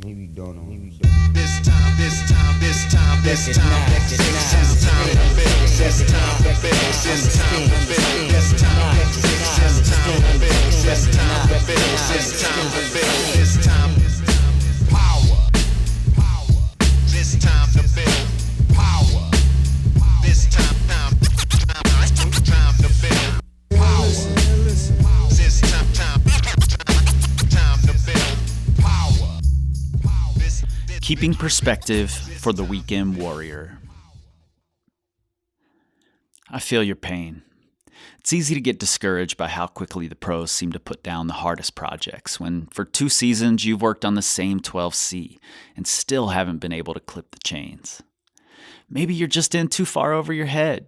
Maybe don't know. This time, this time, this time, this time, this time to build, this time to build, this time to build, this time to build, this time to build, this time to build, this time power, this time to build power, this time to build power, this time to build power. Keeping perspective for the weekend warrior. I feel your pain. It's easy to get discouraged by how quickly the pros seem to put down the hardest projects when for 2 seasons you've worked on the same 12C and still haven't been able to clip the chains. Maybe you're just in too far over your head.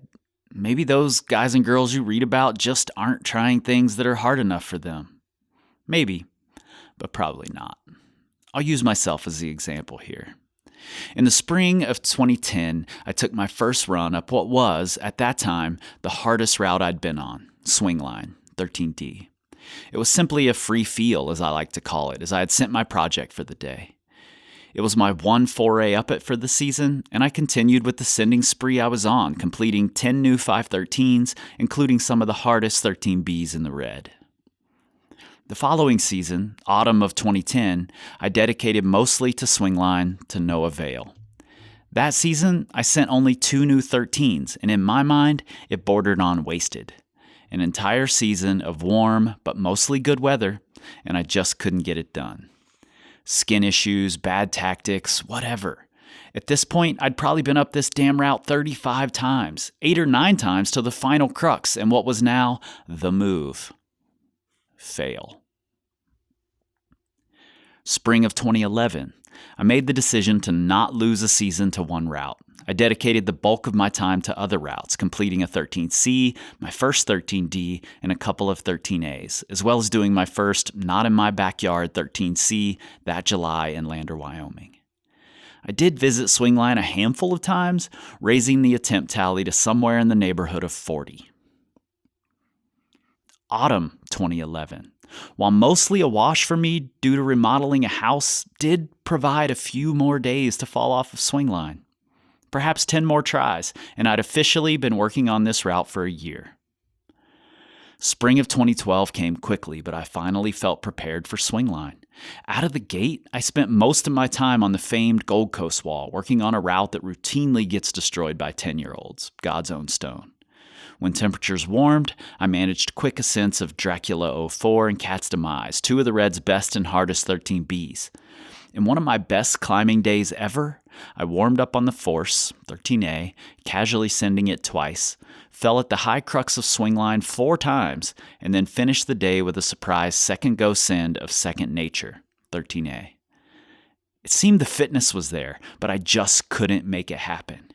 Maybe those guys and girls you read about just aren't trying things that are hard enough for them. Maybe, but probably not. I'll use myself as the example here. In the spring of 2010, I took my first run up what was, at that time, the hardest route I'd been on, swing line, 13D. It was simply a free feel, as I like to call it, as I had sent my project for the day. It was my one foray up it for the season, and I continued with the sending spree I was on, completing 10 new 513s, including some of the hardest 13Bs in the red. The following season, autumn of 2010, I dedicated mostly to swingline to no avail. That season, I sent only 2 new 13s, and in my mind, it bordered on wasted. An entire season of warm but mostly good weather, and I just couldn't get it done. Skin issues, bad tactics, whatever. At this point, I'd probably been up this damn route 35 times, 8 or 9 times to the final crux and what was now the move. Fail. Spring of 2011, I made the decision to not lose a season to one route. I dedicated the bulk of my time to other routes, completing a 13C, my first 13D, and a couple of 13As, as well as doing my first not in my backyard 13C that July in Lander, Wyoming. I did visit Swingline a handful of times, raising the attempt tally to somewhere in the neighborhood of 40. Autumn 2011. While mostly a wash for me due to remodeling a house, did provide a few more days to fall off of swingline. Perhaps 10 more tries, and I'd officially been working on this route for a year. Spring of 2012 came quickly, but I finally felt prepared for swingline. Out of the gate, I spent most of my time on the famed Gold Coast wall, working on a route that routinely gets destroyed by 10-year-olds, God's own stone. When temperatures warmed, I managed quick ascents of Dracula 04 and Cat's Demise, 2 of the Red's best and hardest 13Bs. In one of my best climbing days ever, I warmed up on the Force, 13A, casually sending it twice, fell at the high crux of swingline 4 times, and then finished the day with a surprise second go send of Second Nature, 13A. It seemed the fitness was there, but I just couldn't make it happen.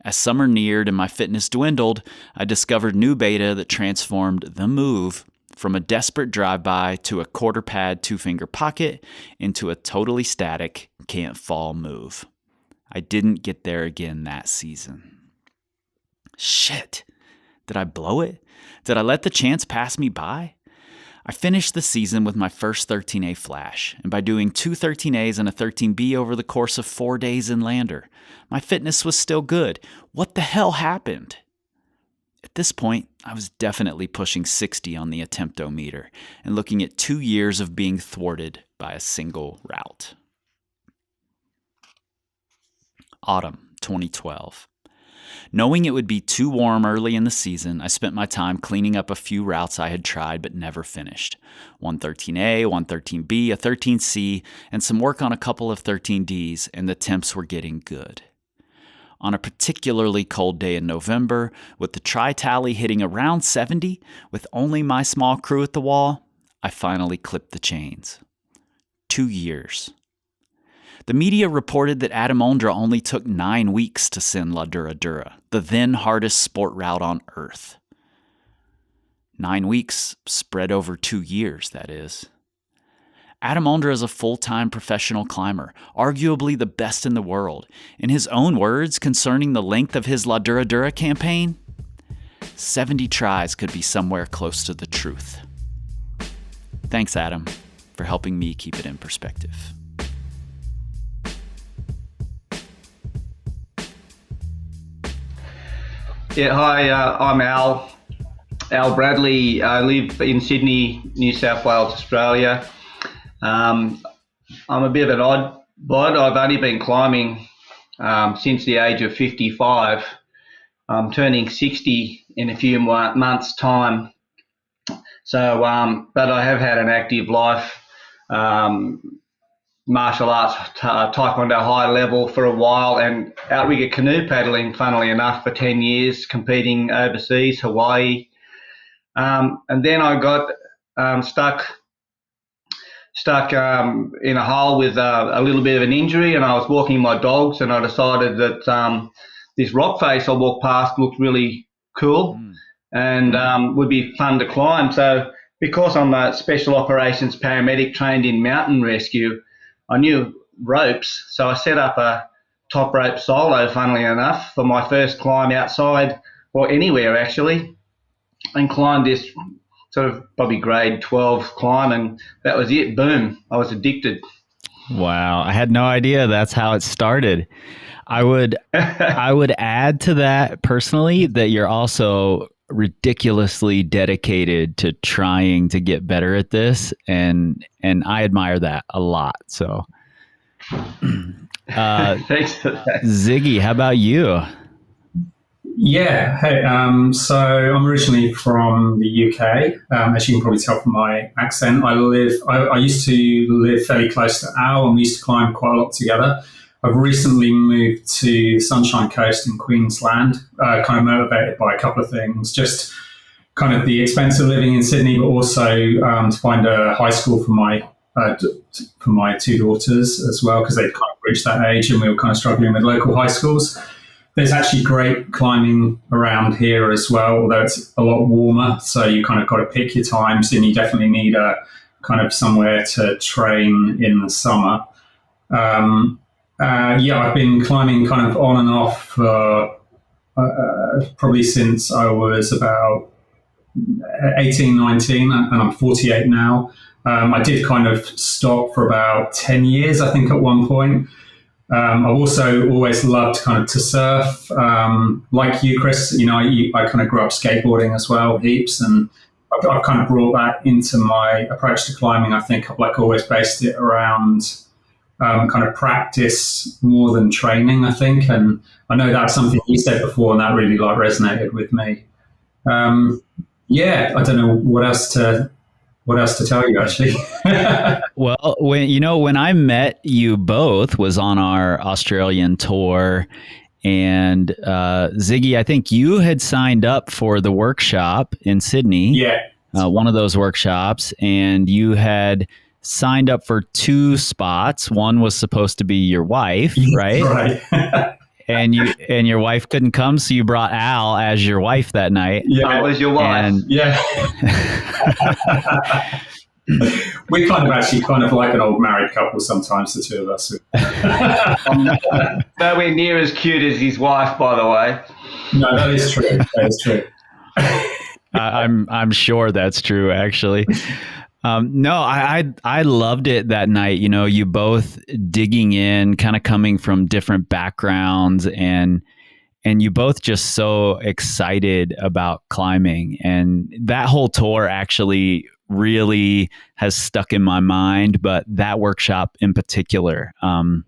As summer neared and my fitness dwindled, I discovered new beta that transformed the move from a desperate drive-by to a quarter pad 2-finger pocket into a totally static, can't fall move. I didn't get there again that season. Shit. Did I blow it? Did I let the chance pass me by? I finished the season with my first 13A flash, and by doing 2 13As and a 13B over the course of 4 days in Lander, my fitness was still good. What the hell happened? At this point, I was definitely pushing 60 on the attemptometer and looking at 2 years of being thwarted by a single route. Autumn 2012. Knowing it would be too warm early in the season, I spent my time cleaning up a few routes I had tried but never finished. One 13A, one 13B, a 13C, and some work on a couple of 13Ds, and the temps were getting good. On a particularly cold day in November, with the tri-tally hitting around 70, with only my small crew at the wall, I finally clipped the chains. 2 years. The media reported that Adam Ondra only took 9 weeks to send La Dura Dura, the then hardest sport route on Earth. 9 weeks spread over 2 years, that is. Adam Ondra is a full-time professional climber, arguably the best in the world. In his own words concerning the length of his La Dura Dura campaign, 70 tries could be somewhere close to the truth. Thanks, Adam, for helping me keep it in perspective. Yeah, hi, I'm Al Bradley. I live in Sydney, New South Wales, Australia. Um, I'm a bit of an odd bod. I've only been climbing since the age of 55. I'm turning 60 in a few months' time. So, but I have had an active life, um, martial arts, taekwondo high level for a while, and outrigger canoe paddling, funnily enough, for 10 years, competing overseas, Hawaii. And then I got stuck in a hole with a little bit of an injury, and I was walking my dogs, and I decided that this rock face I walked past looked really cool and would be fun to climb. So because I'm a special operations paramedic trained in mountain rescue, I knew ropes, so I set up a top rope solo, funnily enough, for my first climb outside or anywhere actually, and climbed this sort of probably grade 12 climb, and that was it. Boom. I was addicted. Wow, I had no idea that's how it started. I would add to that personally that you're also ridiculously dedicated to trying to get better at this, and I admire that a lot. So Thanks for that. Ziggy, how about you? Yeah, hey, so I'm originally from the UK. As you can probably tell from my accent, I used to live fairly close to Al, and we used to climb quite a lot together. I've recently moved to the Sunshine Coast in Queensland, kind of motivated by a couple of things. Just kind of the expense of living in Sydney, but also to find a high school for my two daughters as well, because they'd kind of reached that age, and we were kind of struggling with local high schools. There's actually great climbing around here as well, although it's a lot warmer. So you kind of got to pick your times, and you definitely need a kind of somewhere to train in the summer. Yeah, I've been climbing kind of on and off for probably since I was about 18, 19, and I'm 48 now. I did kind of stop for about 10 years, I think, at one point. I've also always loved kind of to surf, like you, Chris. You know, I kind of grew up skateboarding as well, heaps, and I've kind of brought that into my approach to climbing. I think I've like always based it around kind of practice more than training, I think, and I know that's something you said before, and that really like resonated with me. Um, yeah, I don't know what else to tell you actually. Well, when I met you both was on our Australian tour, and Ziggy, I think you had signed up for the workshop in Sydney. Yeah. One of those workshops, and you had signed up for two spots. One was supposed to be your wife, right? Right. And your wife couldn't come, so you brought Al as your wife that night. Yeah, it was your wife. And Yeah. We're kind of actually kind of like an old married couple sometimes, the two of us. Nowhere near as cute as his wife, by the way. No, that is true. That is true. I'm sure that's true, actually. No, I loved it that night. You know, you both digging in, kind of coming from different backgrounds, and you both just so excited about climbing. And that whole tour actually really has stuck in my mind, but that workshop in particular. And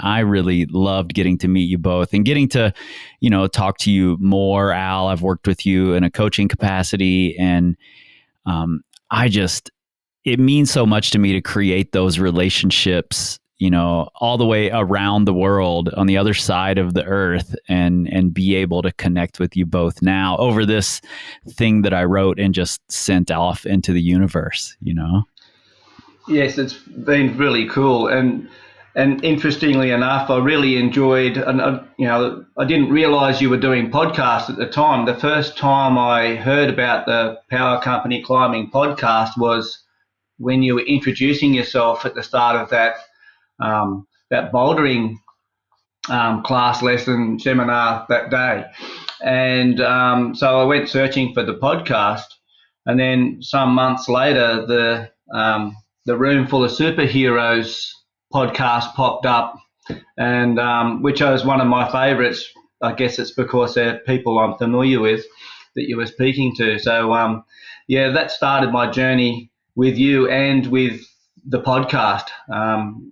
I really loved getting to meet you both and getting to, talk to you more, Al. I've worked with you in a coaching capacity, and it means so much to me to create those relationships, all the way around the world on the other side of the earth, and be able to connect with you both now over this thing that I wrote and just sent off into the universe, Yes, it's been really cool, and interestingly enough, I really enjoyed. And I didn't realise you were doing podcasts at the time. The first time I heard about the Power Company Climbing podcast was when you were introducing yourself at the start of that bouldering class lesson seminar that day, and so I went searching for the podcast, and then some months later, the Room Full of Superheroes podcast popped up, and which was one of my favourites I guess it's because they're people I'm familiar with that you were speaking to. So, yeah, that started my journey with you and with the podcast,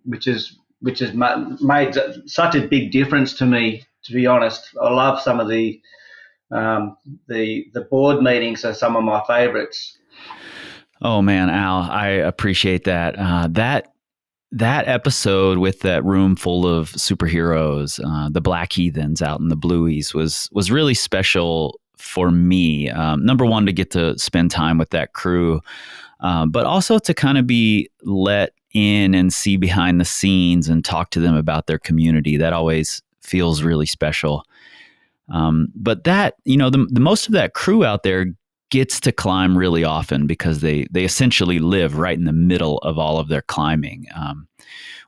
which has made such a big difference to me. To be honest, I love some of the board meetings are some of my favorites. Oh man, Al, I appreciate that. That episode with that room full of superheroes, the Black Heathens out in the Blueies, was really special for me. Number one, to get to spend time with that crew, but also to kind of be let in and see behind the scenes and talk to them about their community. That always feels really special. But that, the most of that crew out there gets to climb really often because they essentially live right in the middle of all of their climbing,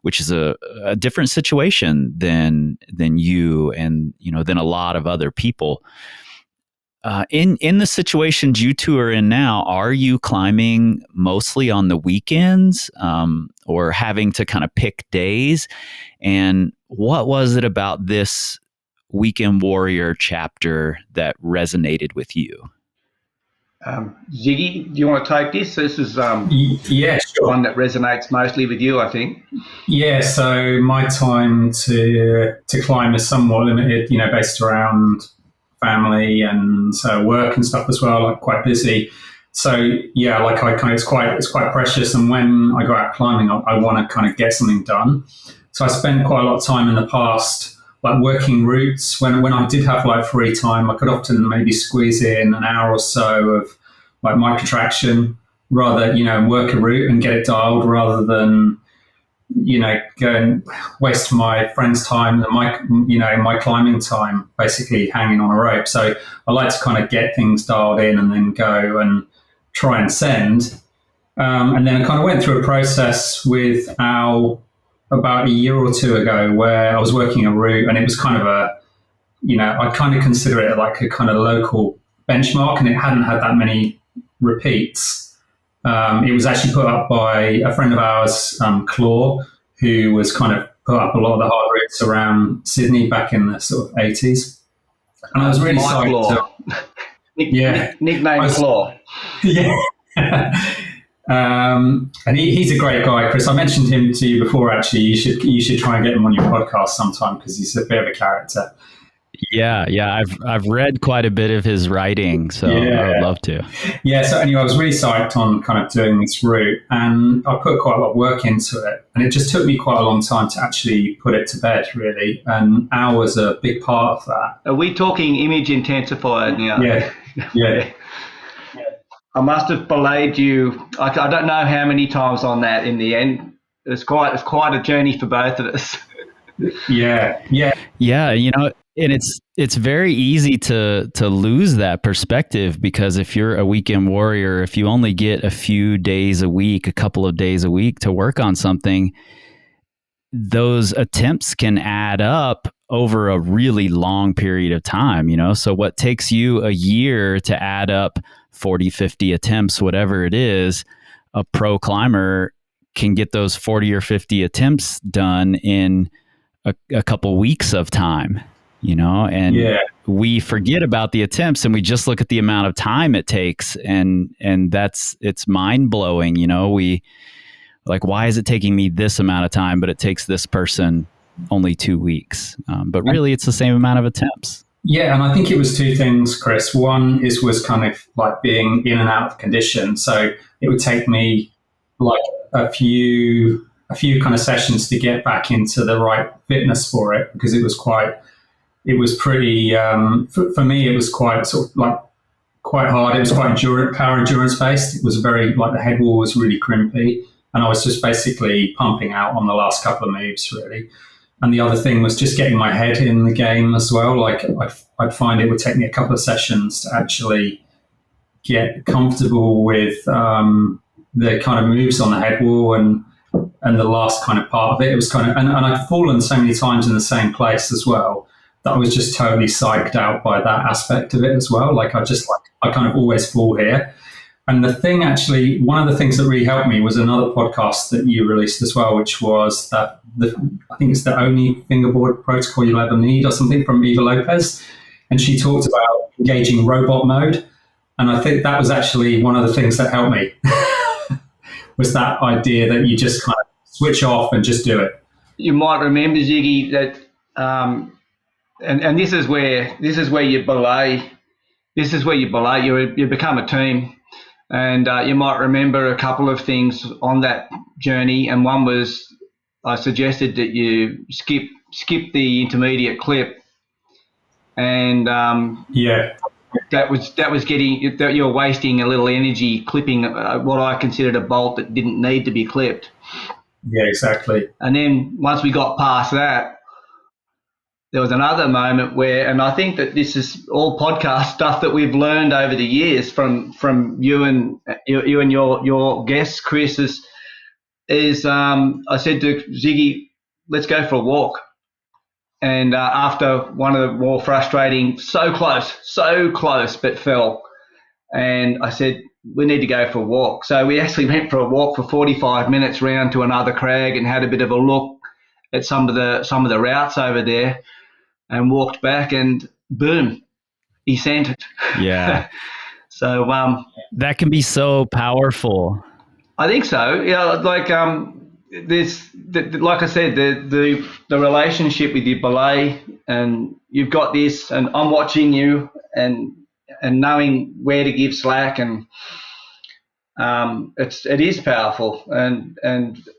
which is a different situation than you and than a lot of other people. In the situations you two are in now, are you climbing mostly on the weekends, or having to kind of pick days? And what was it about this Weekend Warrior chapter that resonated with you? Ziggy, do you want to take this? This is Yeah, sure. one that resonates mostly with you, I think. Yeah, so my time to climb is somewhat limited, based around family and work and stuff as well. Like quite busy. So yeah, like it's quite precious. And when I go out climbing, I want to kind of get something done. So I spent quite a lot of time in the past, like working routes. When I did have like free time, I could often maybe squeeze in an hour or so of like micro traction, rather, work a route and get it dialed rather than, go and waste my friend's time and my climbing time basically hanging on a rope. So I like to kind of get things dialed in and then go and try and send. And then I kind of went through a process with Al about a year or two ago where I was working a route, and it was kind of I kind of consider it like a kind of local benchmark, and it hadn't had that many repeats. It was actually put up by a friend of ours, Claw, who was kind of put up a lot of the hard routes around Sydney back in the sort of 80s. And I was really psyched. Nickname Claw. Yeah. And he's a great guy, Chris. I mentioned him to you before. Actually, you should try and get him on your podcast sometime because he's a bit of a character. Yeah. I've read quite a bit of his writing, so I would love to. Yeah. So anyway, I was really psyched on kind of doing this route, and I put quite a lot of work into it, and it just took me quite a long time to actually put it to bed, really. And Al was a big part of that. Are we talking image intensifier now? Yeah. I must have belayed you. I don't know how many times on that. In the end, it's quite a journey for both of us. Yeah. And it's very easy to lose that perspective, because if you're a weekend warrior, if you only get a few days a week, a couple of days a week to work on something, those attempts can add up over a really long period of time, So what takes you a year to add up 40, 50 attempts, whatever it is, a pro climber can get those 40 or 50 attempts done in a couple weeks of time, and we forget about the attempts and we just look at the amount of time it takes. And it's mind blowing. We like, why is it taking me this amount of time, but it takes this person only 2 weeks? But really it's the same amount of attempts. Yeah, and I think it was two things, Chris. One was kind of like being in and out of condition. So it would take me like a few kind of sessions to get back into the right fitness for it, because it was pretty, for me, it was quite sort of like quite hard. It was quite power endurance based. It was very, like the head wall was really crimpy, and I was just basically pumping out on the last couple of moves, really. And the other thing was just getting my head in the game as well. Like I'd find it would take me a couple of sessions to actually get comfortable with the kind of moves on the head wall and the last kind of part of it. It was kind of, and I'd fallen so many times in the same place as well that I was just totally psyched out by that aspect of it as well. Like I kind of always fall here. And the thing actually, one of the things that really helped me was another podcast that you released as well, which was I think it's the only fingerboard protocol you'll ever need or something, from Eva Lopez. And she talked about engaging robot mode. And I think that was actually one of the things that helped me was that idea that you just kind of switch off and just do it. You might remember, Ziggy, that and this is where you belay. This is where you belay. You become a team. And you might remember a couple of things on that journey, and one was I suggested that you skip the intermediate clip, and that was getting that you're wasting a little energy clipping what I considered a bolt that didn't need to be clipped. Yeah, exactly. And then once we got past that, there was another moment where, and I think that this is all podcast stuff that we've learned over the years from you and your guests, Chris, is I said to Ziggy, let's go for a walk. And after one of the more frustrating, so close, but fell. And I said, we need to go for a walk. So we actually went for a walk for 45 minutes round to another crag and had a bit of a look at some of the routes over there, and walked back, and boom, he sent it. Yeah. So that can be so powerful. I think so. Yeah, like like I said, the relationship with your belay, and you've got this, and I'm watching you, and knowing where to give slack, and it is powerful, and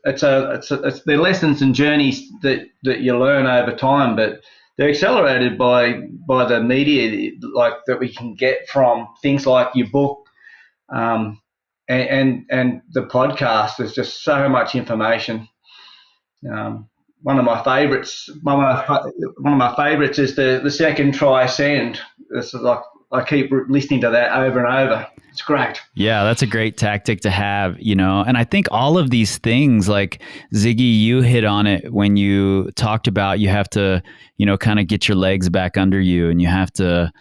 it's the lessons and journeys that you learn over time, but they're accelerated by the media, like that we can get from things like your book, and the podcast. There's just so much information. One of my favorites is the second try send. It's like I keep listening to that over and over. It's great. Yeah, that's a great tactic to have, and I think all of these things, like Ziggy, you hit on it when you talked about you have to, kind of get your legs back under you, and you have to,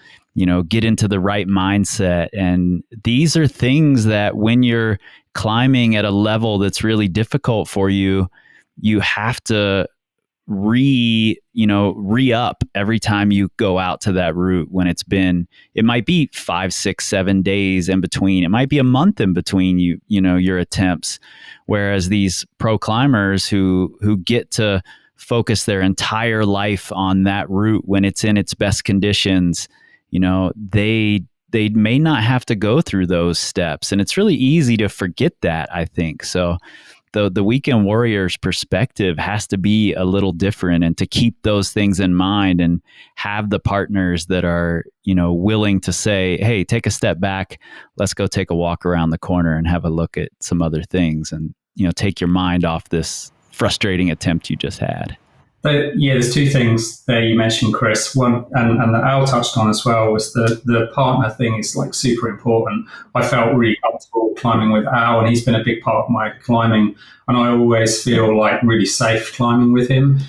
get into the right mindset. And these are things that when you're climbing at a level that's really difficult for you, you have to re-up every time you go out to that route, when it might be 5, 6, 7 days in between. It might be a month in between your attempts. Whereas these pro climbers who get to focus their entire life on that route when it's in its best conditions, they may not have to go through those steps. And it's really easy to forget that, I think. So the weekend warrior's perspective has to be a little different, and to keep those things in mind and have the partners that are, willing to say, hey, take a step back, let's go take a walk around the corner and have a look at some other things, and, take your mind off this frustrating attempt you just had. There's two things there you mentioned, Chris. One, and that Al touched on as well, was the partner thing is like super important. I felt really comfortable climbing with Al, and he's been a big part of my climbing, and I always feel like really safe climbing with him.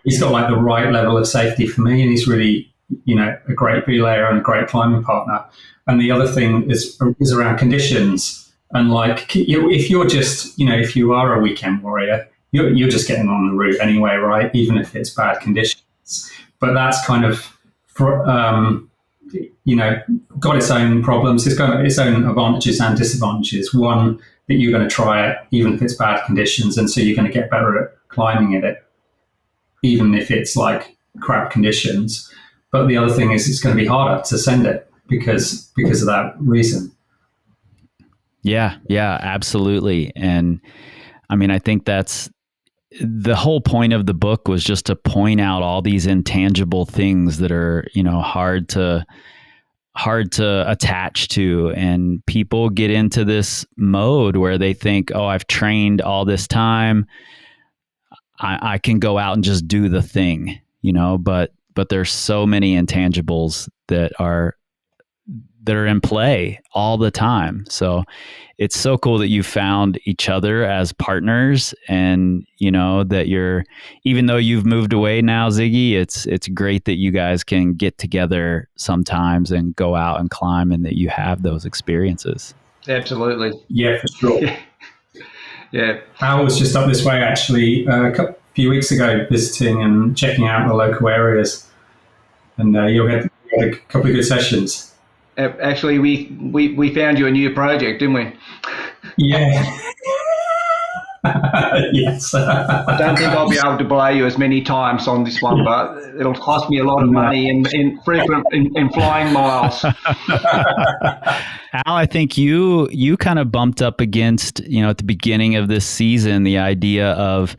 He's got like the right level of safety for me, and he's really, a great belayer and a great climbing partner. And the other thing is around conditions. And like, if you're just, if you are a weekend warrior, you're just getting on the route anyway, right? Even if it's bad conditions. But that's kind of, got its own problems. It's got its own advantages and disadvantages. One, that you're going to try it even if it's bad conditions, and so you're going to get better at climbing at it, even if it's like crap conditions. But the other thing is it's going to be harder to send it because of that reason. Yeah, absolutely. And I mean, I think that's the whole point of the book, was just to point out all these intangible things that are, hard to attach to. And people get into this mode where they think, oh, I've trained all this time, I can go out and just do the thing, but there's so many intangibles that that are in play all the time. So it's so cool that you found each other as partners, and that even though you've moved away now, Ziggy, it's great that you guys can get together sometimes and go out and climb, and that you have those experiences. Absolutely. Yeah, for sure. Yeah. Al was just up this way actually a few weeks ago, visiting and checking out the local areas, and you had a couple of good sessions. Actually, we found you a new project, didn't we? Yeah. Yes. I don't think I'll be able to belay you as many times on this one, but it'll cost me a lot of money in flying miles. Al, I think you kind of bumped up against, at the beginning of this season, the idea of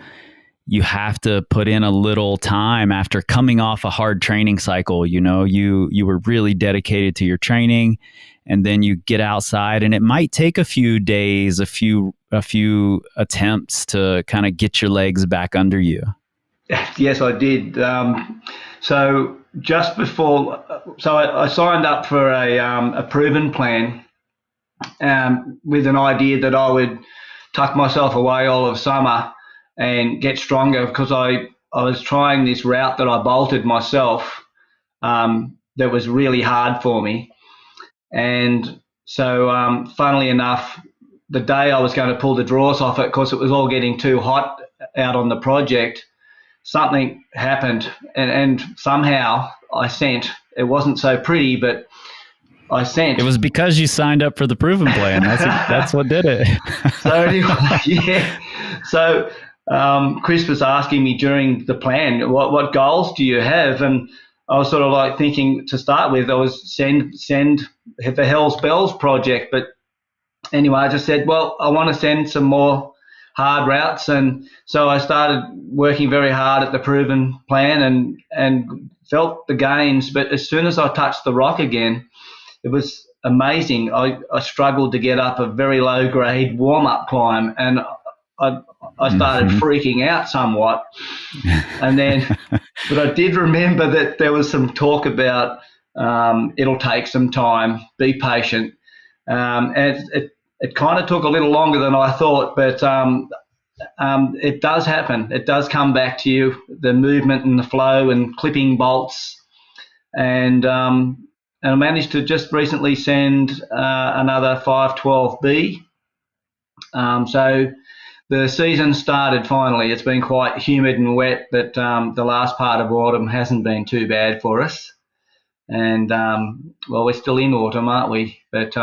you have to put in a little time after coming off a hard training cycle. You were really dedicated to your training, and then you get outside, and it might take a few days, a few attempts to kind of get your legs back under you. Yes, I did. So just before, I signed up for a proven plan with an idea that I would tuck myself away all of summer and get stronger, because I was trying this route that I bolted myself that was really hard for me. And so funnily enough, the day I was going to pull the drawers off it, because it was all getting too hot out on the project, something happened, and somehow I sent. It wasn't so pretty, but I sent. It was because you signed up for the proven plan. That's what did it. So anyway, yeah. So Chris was asking me during the plan, what goals do you have? And I was sort of like thinking, to start with, I was send the Hell's Bells project. But anyway, I just said, well, I want to send some more hard routes. And so I started working very hard at the proven plan and felt the gains. But as soon as I touched the rock again, it was amazing. I struggled to get up a very low grade warm-up climb, and I started freaking out somewhat. And then, but I did remember that there was some talk about it'll take some time, be patient. And it kind of took a little longer than I thought, but it does happen. It does come back to you, the movement and the flow and clipping bolts. And I managed to just recently send another 512B. So the season started finally. It's been quite humid and wet, but the last part of autumn hasn't been too bad for us. And, well, we're still in autumn, aren't we? But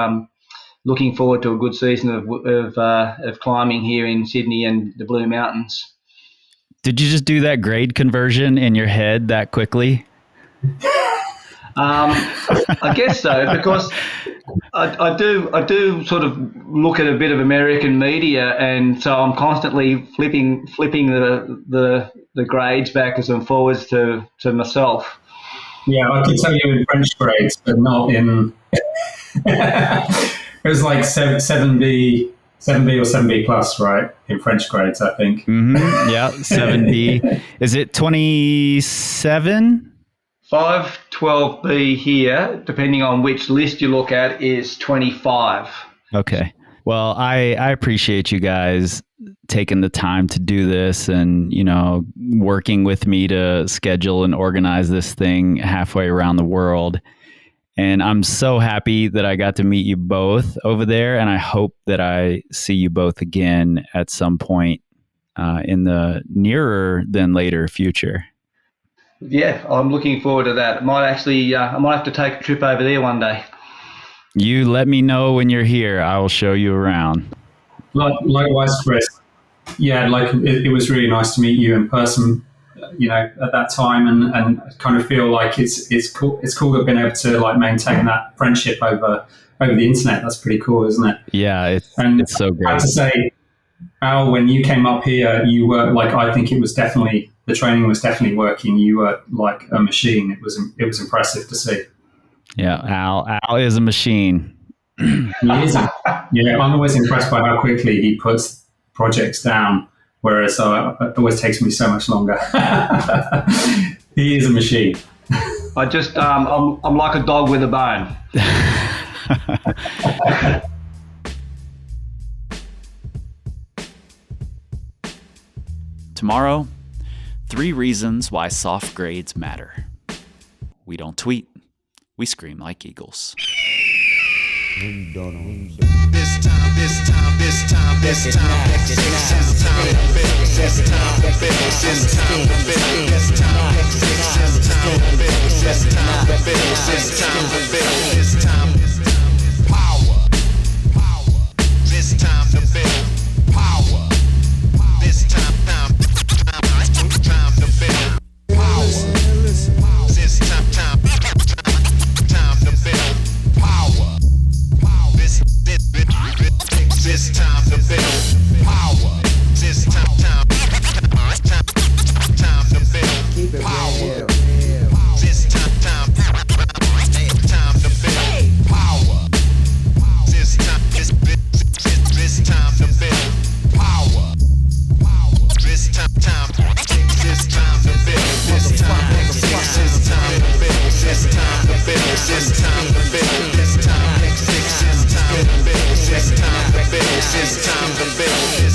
looking forward to a good season of climbing here in Sydney and the Blue Mountains. Did you just do that grade conversion in your head that quickly? I guess so, because I do sort of look at a bit of American media, and so I'm constantly flipping the grades backwards and forwards to myself. Yeah, I could tell you in French grades, but not in. It was like 7B or 7B plus, right? In French grades, I think. Mm-hmm. Yeah, 7B. Is it 27? 512B here, depending on which list you look at, is 25. Okay. Well, I appreciate you guys taking the time to do this and, working with me to schedule and organize this thing halfway around the world. And I'm so happy that I got to meet you both over there. And I hope that I see you both again at some point in the nearer than later future. Yeah, I'm looking forward to that. I might have to take a trip over there one day. You let me know when you're here. I will show you around. Likewise, Chris. Yeah, it was really nice to meet you in person, at that time, and kind of feel like it's cool. It's cool to have been able to maintain that friendship over the internet. That's pretty cool, isn't it? Yeah, it's so great. I have to say, Al, when you came up here, you were I think it was definitely, the training was definitely working. You were like a machine. It was impressive to see. Yeah, Al is a machine. He is. Yeah, I'm always impressed by how quickly he puts projects down, whereas it always takes me so much longer. He is a machine. I'm like a dog with a bone. Tomorrow, 3 reasons why soft grades matter. We don't tweet. We scream like eagles. This time, this time, this time, this time, this time, this time, this time, this time, this time, power, this time to build power, this time to build power, this time to build power. This time to build power. This time to build power. This time to build power. This time to build power. This time to build. This time to build. This time to build. This time to build. This time to build. This time to build. This time to build. This time to build. This time to build.